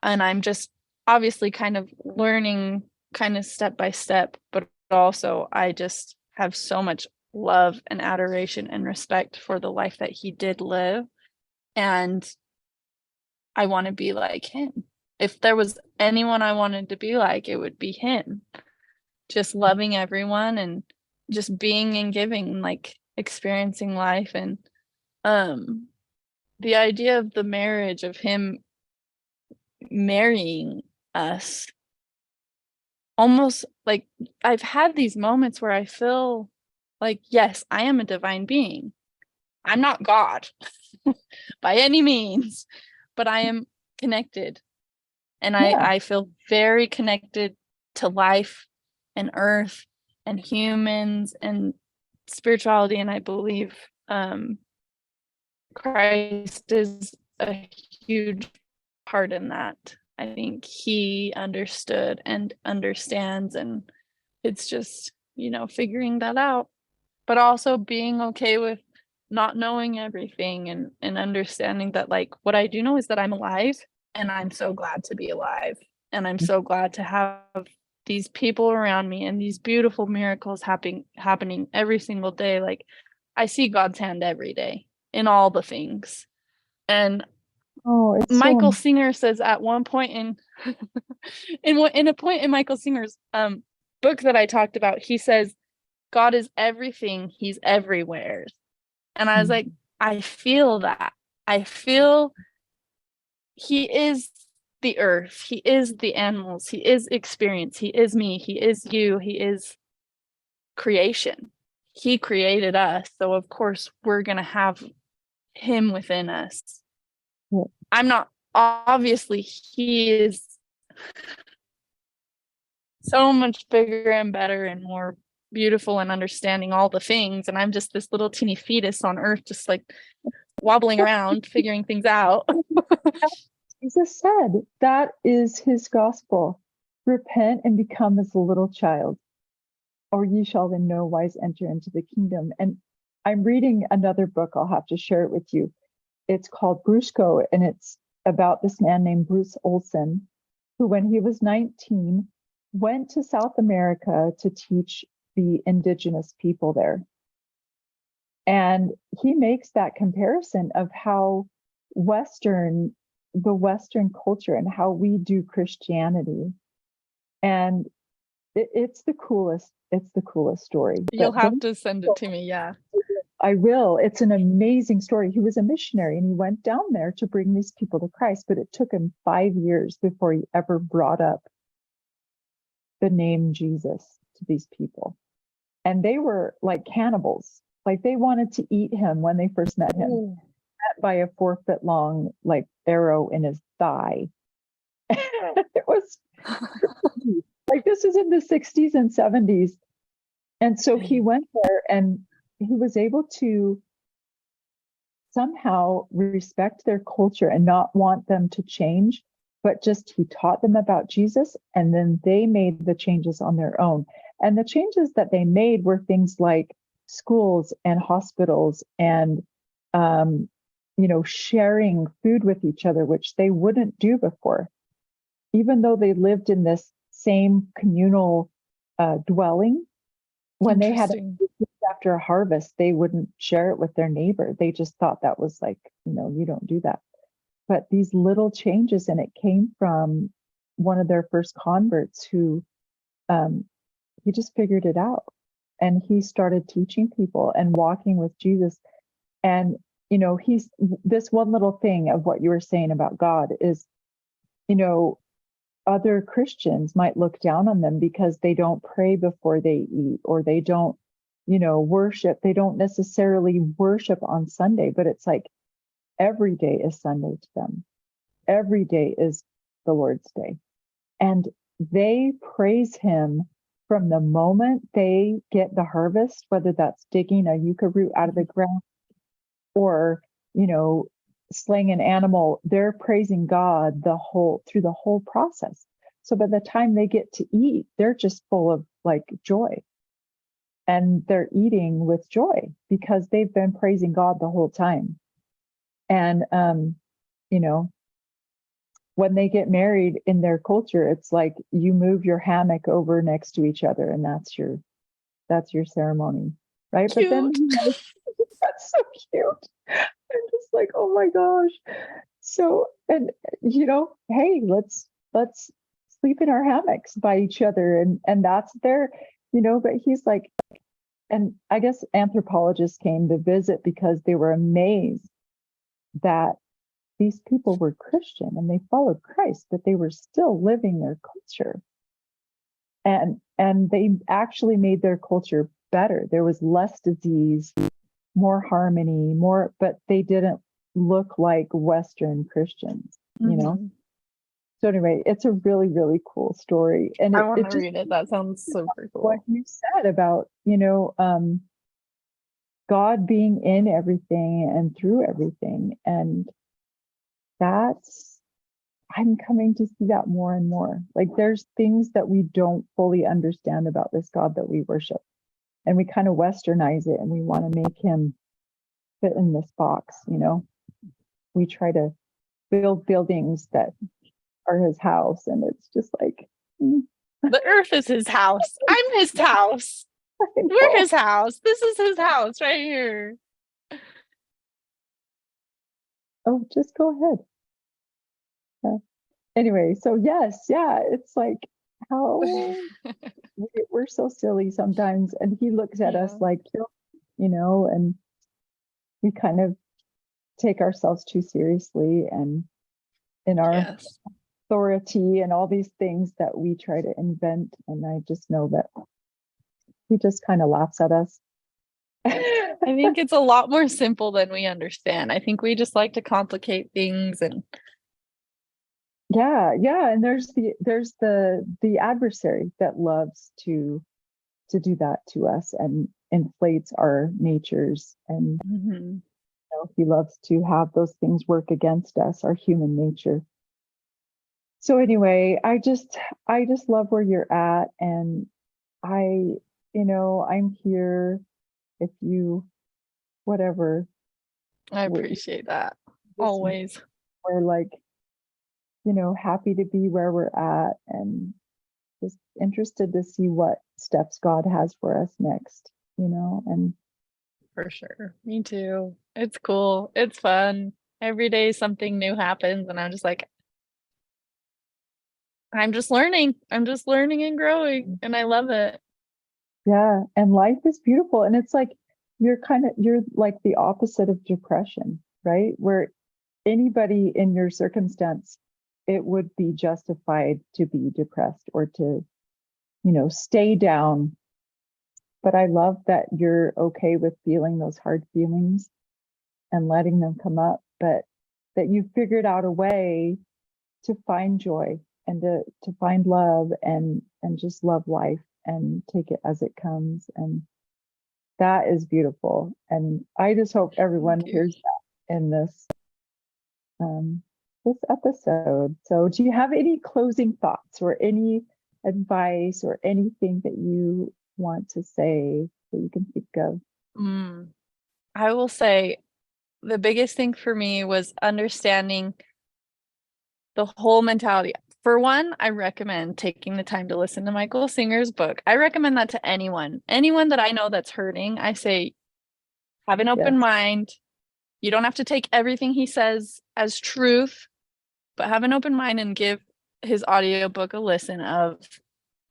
And I'm just obviously kind of learning, kind of step by step, but also I just have so much love and adoration and respect for the life that he did live. And I want to be like him. If there was anyone I wanted to be like, it would be him. Just loving everyone and just being and giving, like experiencing life. And the idea of the marriage, of him marrying us, almost like, I've had these moments where I feel like, yes, I am a divine being. I'm not God by any means, but I am connected. And I feel very connected to life and earth and humans and spirituality. And I believe Christ is a huge part in that. I think he understood and understands, and it's just, figuring that out, but also being okay with not knowing everything and understanding that like what I do know is that I'm alive and I'm so glad to be alive. And I'm so glad to have these people around me and these beautiful miracles happening every single day. Like I see God's hand every day in all the things. And Oh, it's so Michael Singer says at one point in in a point in Michael Singer's book that I talked about, he says, God is everything, he's everywhere. And I was like, I feel that. I feel he is the earth, he is the animals, he is experience, he is me, he is you, he is creation. He created us, so of course we're going to have him within us. Yeah. I'm not, obviously he is so much bigger and better and more beautiful and understanding all the things, and I'm just this little teeny fetus on earth just like wobbling around figuring things out. Jesus said that is his gospel. Repent and become as a little child, or ye shall in no wise enter into the kingdom. And I'm reading another book. I'll have to share it with you. It's called Brusko, and it's about this man named Bruce Olson, who, when he was 19, went to South America to teach the indigenous people there. And he makes that comparison of how the Western culture and how we do Christianity. And it's the coolest story. You'll But have to send it to me. Yeah. I will. It's an amazing story. He was a missionary and he went down there to bring these people to Christ, but it took him 5 years before he ever brought up the name Jesus to these people. And they were like cannibals. Like they wanted to eat him when they first met him. Ooh. Met by a 4-foot long like arrow in his thigh. It was like, this is in the 60s and 70s. And so he went there and he was able to somehow respect their culture and not want them to change, but just he taught them about Jesus, and then they made the changes on their own. And the changes that they made were things like schools and hospitals and sharing food with each other, which they wouldn't do before. Even though they lived in this same communal dwelling, when they had after a harvest, they wouldn't share it with their neighbor. They just thought that was like, you don't do that. But these little changes, and it came from one of their first converts who he just figured it out. And he started teaching people and walking with Jesus. And, he's this one little thing of what you were saying about God is, other Christians might look down on them because they don't pray before they eat, or they don't, worship. They don't necessarily worship on Sunday, but it's like every day is Sunday to them. Every day is the Lord's Day. And they praise him from the moment they get the harvest, whether that's digging a yucca root out of the ground or, slaying an animal. They're praising God through the whole process. So by the time they get to eat, they're just full of like joy. And they're eating with joy because they've been praising God the whole time. And, when they get married in their culture, it's like you move your hammock over next to each other, and that's your ceremony, right? Cute. But then that's so cute. I'm just like, oh my gosh. So, and hey, let's sleep in our hammocks by each other, and that's their, but he's like, and I guess anthropologists came to visit because they were amazed that these people were Christian and they followed Christ, but they were still living their culture. And they actually made their culture better. There was less disease, more harmony, but they didn't look like Western Christians, So anyway, it's a really, really cool story. And I want to read it. That sounds super cool. What you said about, God being in everything and through everything. And I'm coming to see that more and more. Like there's things that we don't fully understand about this God that we worship. And we kind of westernize it and we want to make him fit in this box, we try to build buildings that are his house, and it's just like, The earth is his house. I'm his house. We're his house. This is his house right here. Oh, just go ahead. Yeah. Anyway, so yes, yeah, it's like how we're so silly sometimes, and he looks at us like, and we kind of take ourselves too seriously, and in our authority and all these things that we try to invent. And I just know that he just kind of laughs at us. I think it's a lot more simple than we understand. I think we just like to complicate things, and yeah, and there's the adversary that loves to do that to us and inflates our natures, and he loves to have those things work against us, our human nature. So anyway, I just love where you're at, and I'm here if you, whatever. I appreciate that. Always. We're like, happy to be where we're at, and just interested to see what steps God has for us next, and for sure. Me too. It's cool. It's fun. Every day something new happens, and I'm just like, I'm just learning and growing, and I love it. Yeah, and life is beautiful, and it's like you're like the opposite of depression, right? Where anybody in your circumstance, it would be justified to be depressed or to, stay down. But I love that you're okay with feeling those hard feelings and letting them come up, but that you figured out a way to find joy and to find love and just love life and take it as it comes. And that is beautiful. And I just hope everyone hears that in this episode. So do you have any closing thoughts or any advice or anything that you want to say that you can think of? I will say the biggest thing for me was understanding the whole mentality. For one, I recommend taking the time to listen to Michael Singer's book. I recommend that to anyone that I know that's hurting. I say, have an open mind. You don't have to take everything he says as truth, but have an open mind and give his audiobook a listen of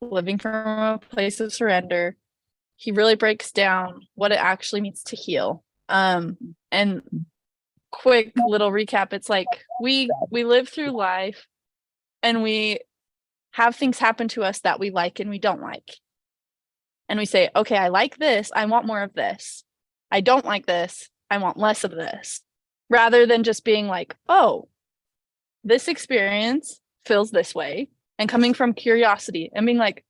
Living from a Place of Surrender. He really breaks down what it actually means to heal. And quick little recap, it's like we live through life and we have things happen to us that we like and we don't like. And we say, okay, I like this, I want more of this. I don't like this, I want less of this. Rather than just being like, oh, this experience feels this way, and coming from curiosity and being like,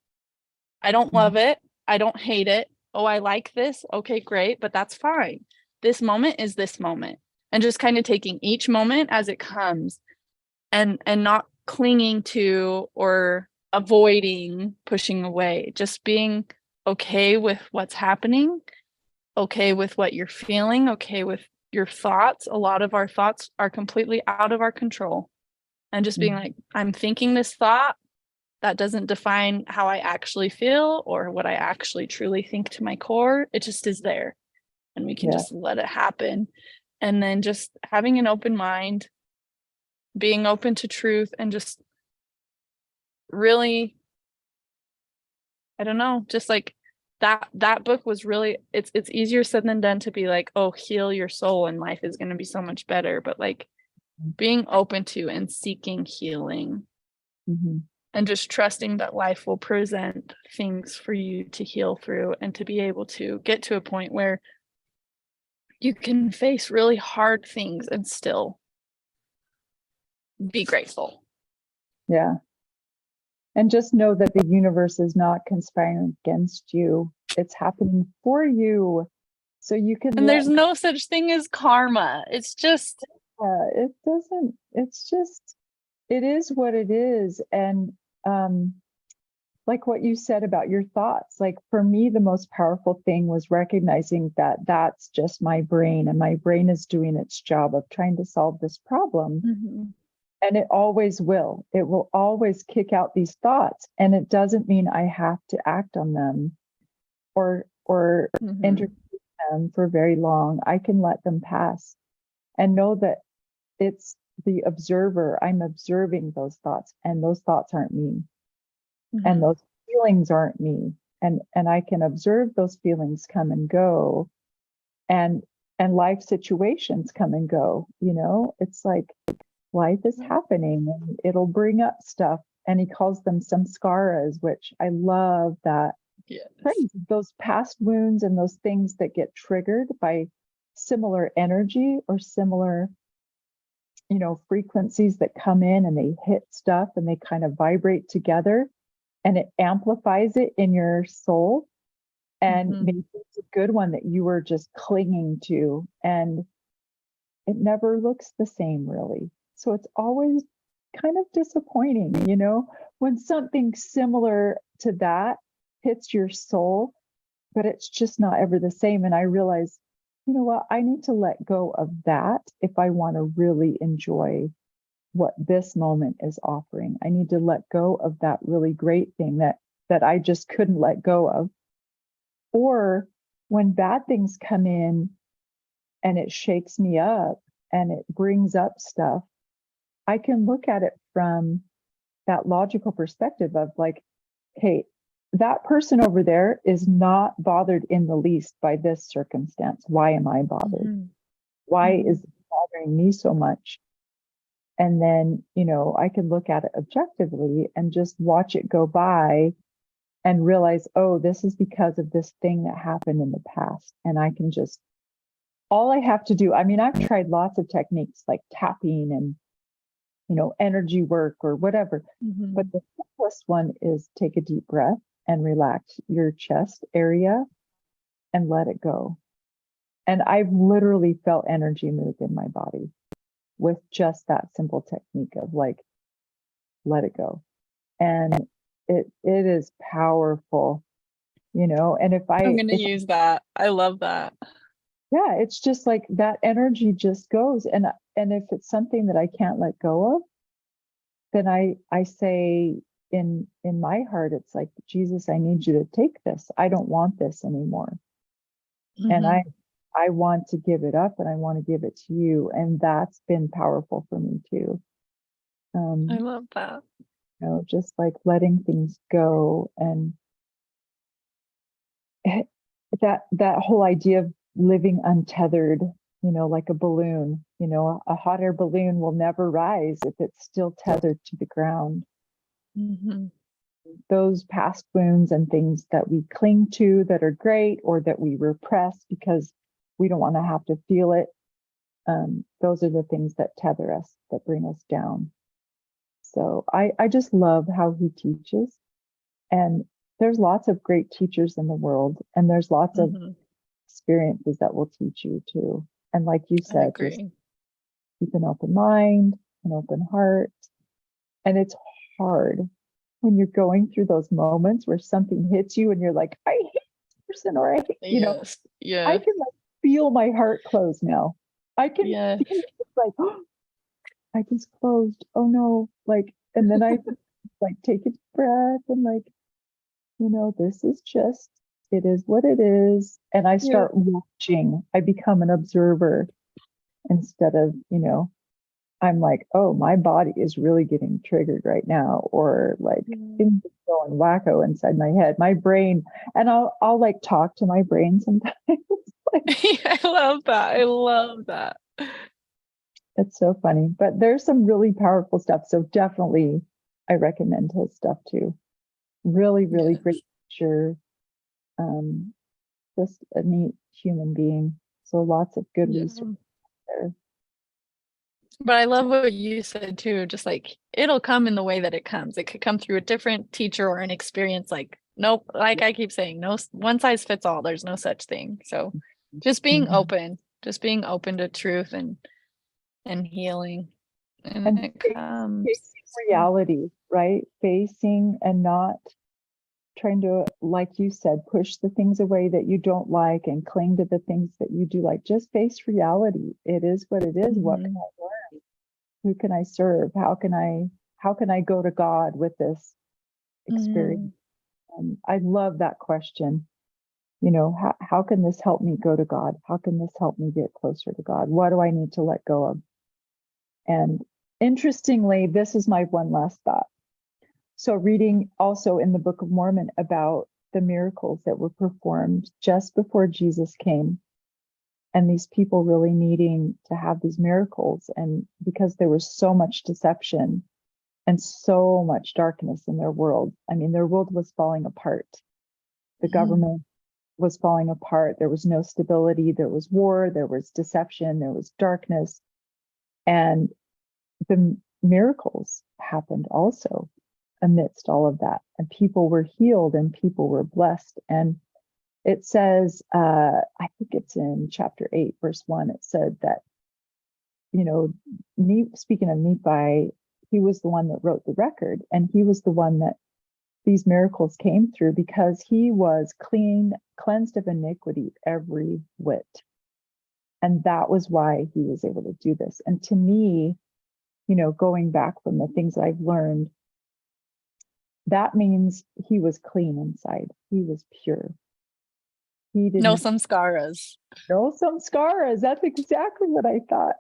I don't love it, I don't hate it. Oh, I like this. Okay, great, but that's fine. This moment is this moment. And just kind of taking each moment as it comes and not clinging to or avoiding, pushing away, just being okay with what's happening, okay with what you're feeling, okay with your thoughts. A lot of our thoughts are completely out of our control. And just being like, I'm thinking this thought, that doesn't define how I actually feel or what I actually truly think to my core. It just is there. And we can just let it happen. And then just having an open mind, being open to truth, and just really, I don't know, just like that book was really, it's easier said than done to be like, oh, heal your soul and life is going to be so much better. But like being open to and seeking healing. And just trusting that life will present things for you to heal through and to be able to get to a point where you can face really hard things and still be grateful. Yeah. And just know that the universe is not conspiring against you. It's happening for you. So you can. And there's no such thing as karma. It's just. It is what it is. And like what you said about your thoughts. Like for me, the most powerful thing was recognizing that that's just my brain, and my brain is doing its job of trying to solve this problem. Mhm. And it always will. It will always kick out these thoughts. And it doesn't mean I have to act on them or Mhm. entertain them for very long. I can let them pass and know that it's the observer. I'm observing those thoughts, and those thoughts aren't me. And Mhm. those feelings aren't me. And I can observe those feelings come and go, and life situations come and go. It's like life is happening, and it'll bring up stuff. And he calls them samskaras, which I love that Yes. phrase. Those past wounds and those things that get triggered by similar energy or similar frequencies that come in, and they hit stuff and they kind of vibrate together, and it amplifies it in your soul. And Mhm. maybe it's a good one that you were just clinging to, and it never looks the same, really. So it's always kind of disappointing, when something similar to that hits your soul, but it's just not ever the same. And I realize, you know what, I need to let go of that if I want to really enjoy what this moment is offering. I need to let go of that really great thing that I just couldn't let go of. Or when bad things come in and it shakes me up and it brings up stuff, I can look at it from that logical perspective of like, hey, that person over there is not bothered in the least by this circumstance. Why am I bothered? Mhm. Why Mhm. is it bothering me so much? And then, I can look at it objectively and just watch it go by and realize, oh, this is because of this thing that happened in the past. And I can just, all I have to do, I mean, I've tried lots of techniques like tapping and, energy work or whatever. But Mhm. the simplest one is take a deep breath and relax your chest area and let it go. And I've literally felt energy move in my body with just that simple technique of like, let it go. And it is powerful, and I'm gonna use that. I love that. yeah, it's just like that energy just goes. And if it's something that I can't let go of, then I say in my heart, it's like, Jesus, I need you to take this. I don't want this anymore. And Mhm. I want to give it up, and I want to give it to you. And that's been powerful for me too. I Um, love that. just like letting things go, and that whole idea of living untethered, like a balloon. A hot air balloon will never rise if it's still tethered to the ground. Mhm. Those past wounds and things that we cling to that are great, or that we repress because we don't want to have to feel it, those are the things that tether us, that bring us down. So I just love how he teaches. And there's lots of great teachers in the world, and there's lots of Mhm. experiences that will teach you too. And like you I said, just agree. keep an open mind, an open heart. And it's hard when you're going through those moments where something hits you and you're like, I hate this person, or I hate, Yes. I Yes. can like feel my heart close now. I can Yes. feel it like, oh, I just closed. Oh no. Like, and then I just like take a deep breath and like, this is just, it is what it is. And I Yeah. start watching. I become an observer instead of, I'm like, oh, my body is really getting triggered right now, or like Yeah. things are going wacko inside my head, my brain, and I'll like talk to my brain sometimes. Like, I love that. I love that. it's so funny, but there's some really powerful stuff. So definitely, I recommend his stuff too. Really, really great Yes. teacher. Um, just a neat human being. So lots of good Yeah. research there. But I love what you said too, just like it'll come in the way that it comes. It could come through a different teacher or an experience. Like, nope, like I keep saying, no one size fits all. There's no such thing. So Mhm. just being open to truth and healing. And And it facing comes. So reality, right? Facing and not trying to, like you said, push the things away that you don't like and cling to the things that you do like. Just face reality. It is what it is. What can I learn? Who can I serve? How can I go to God with this experience? I love that question. You know, how can this help me go to God? How can this help me get closer to God? What do I need to let go of? And interestingly, this is my one last thought. So reading also in the Book of Mormon about the miracles that were performed just before Jesus came, and these people really needing to have these miracles, and because there was so much deception and so much darkness in their world. I mean, their world was falling apart. The government was falling apart. There was no stability. There was war. There was deception. There was darkness. And the miracles happened also amidst all of that. And people were healed and people were blessed. And it says, I think it's in chapter 8, verse 1, it said that, you know, speaking of Nephi, he was the one that wrote the record, and he was the one that these miracles came through because he was cleansed of iniquity every whit. And that was why he was able to do this. And to me, you know, going back from the things I've learned, that means he was clean inside. He was pure. He didn't. No samskaras. No samskaras. That's exactly what I thought.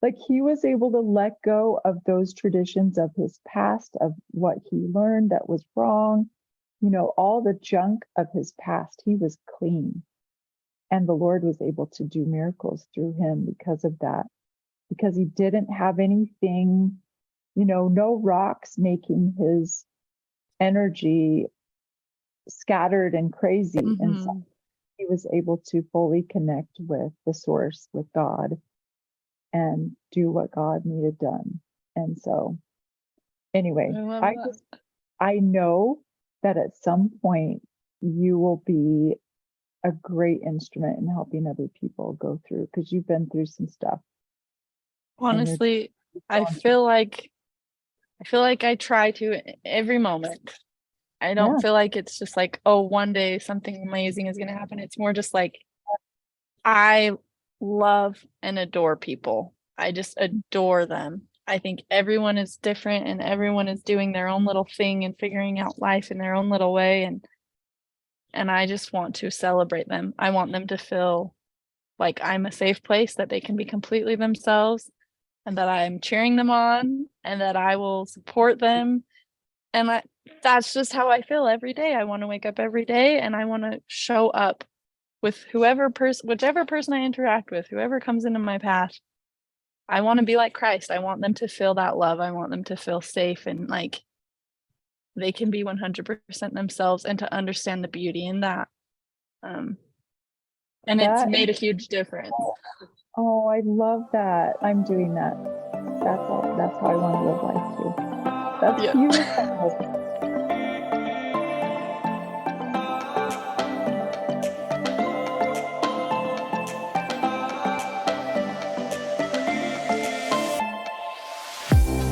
Like, he was able to let go of those traditions of his past, of what he learned that was wrong, you know, all the junk of his past. He was clean. And the Lord was able to do miracles through him because of that, because he didn't have anything, you know, no rocks making his energy scattered and crazy. And so he was able to fully connect with the source, with God, and do what God needed done. And so anyway, I know that at some point you will be a great instrument in helping other people go through, because you've been through some stuff. Honestly, I feel like I try to every moment. I don't feel like it's just like, oh, one day something amazing is going to happen. It's more just like, I love and adore people. I just adore them. I think everyone is different and everyone is doing their own little thing and figuring out life in their own little way. And I just want to celebrate them. I want them to feel like I'm a safe place, that they can be completely themselves, and that I'm cheering them on, and that I will support them. And that's just how I feel every day. I want to wake up every day and I want to show up with whichever person I interact with, whoever comes into my path. I want to be like Christ. I want them to feel that love. I want them to feel safe and like they can be 100% themselves, and to understand the beauty in that. And it's made a huge difference. Oh, I love that. I'm doing that. That's how I want to live life too. That's beautiful.